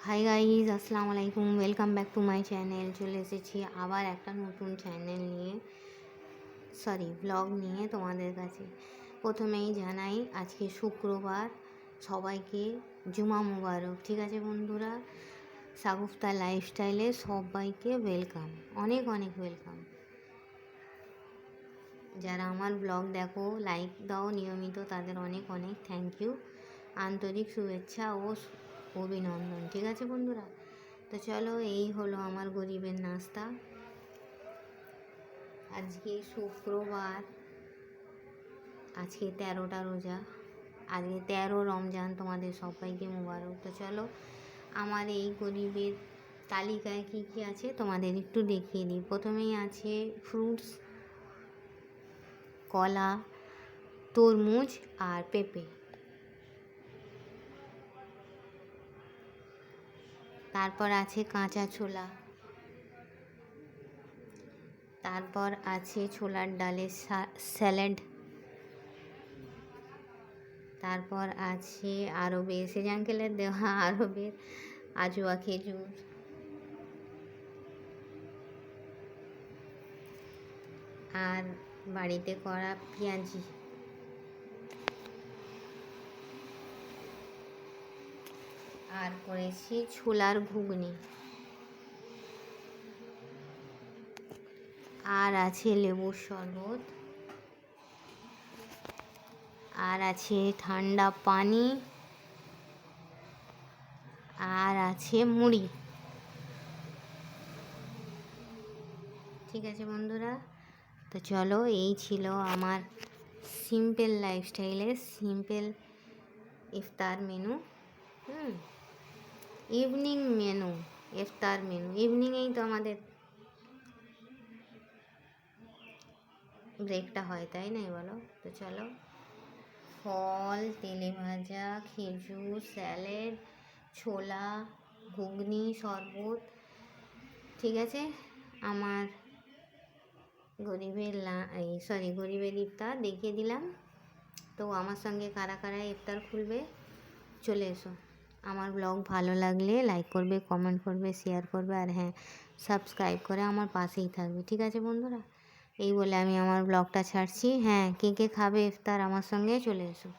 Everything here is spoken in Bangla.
হাই গাইজ, আসসালামু আলাইকুম। Welcome back to my channel. চলে এসেছি আবার একটা নতুন চ্যানেল নিয়ে, ব্লগ নিয়ে তোমাদের কাছে। প্রথমেই জানাই আজকে শুক্রবার, সবাইকে জুমা মুবারক। ঠিক আছে বন্ধুরা, শাগুফতা লাইফস্টাইলে সবাইকে ওয়েলকাম, অনেক অনেক ওয়েলকাম। যারা আমার ব্লগ দেখো, লাইক দাও নিয়মিত, তাদের অনেক অনেক থ্যাংক ইউ, আন্তরিক শুভেচ্ছা ও অভিনন্দন। ঠিক আছে বন্ধুরা, তো চলো, এই হলো আমার গরিবের নাস্তা। আজকে শুক্রবার, আজকে 13টা রোজা, আজকে 13 রমজান, তোমাদের সবাইকে মোবারক। তো চলো, আমার এই গরিবের তালিকায় কি কি আছে তোমাদের একটু দেখিয়ে দিই। প্রথমেই আছে ফ্রুটস, কলা, তরমুজ আর পেঁপে। তারপর আছে কাঁচা ছোলা, তারপর আছে ছোলার ডালের স্যালাড, তারপর আছে আরবের সেজাঙ্কেলের দেওয়া আরবের আজওয়া খেজুর, আর বাড়িতে করা পেঁয়াজি, আর করেছি ছোলার ঘুগনি, আর আছে লেবুর শরবত, আর আছে ঠান্ডা পানি, আর আছে মুড়ি। ঠিক আছে বন্ধুরা, তো চলো, এই ছিল আমার সিম্পল লাইফস্টাইলের সিম্পল ইফতার মেনু। ইভিনিং মেনু, ইফতার মেনু ইভিনিংয়েই তো আমাদের ব্রেকটা হয়, তাই নাই বলো? তো চলো, ফল, তেলে ভাজা, খেজুর, স্যালাড, ছোলা, ঘুগনি, শরবত। ঠিক আছে, আমার গরিবের ইফতার দেখিয়ে দিলাম। তো আমার সঙ্গে কারা কারা ইফতার খুলবে, চলে এসো। আমার ব্লগ ভালো লাগলে লাইক করবে, কমেন্ট করবে, শেয়ার করবে, আর হ্যাঁ, সাবস্ক্রাইব করে আমার পাশেই থাকবে। ঠিক আছে বন্ধুরা, এই বলে আমি আমার ব্লগটা ছাড়ছি। হ্যাঁ, কে কে খাবে ইফতার আমার সঙ্গে, চলে এসো।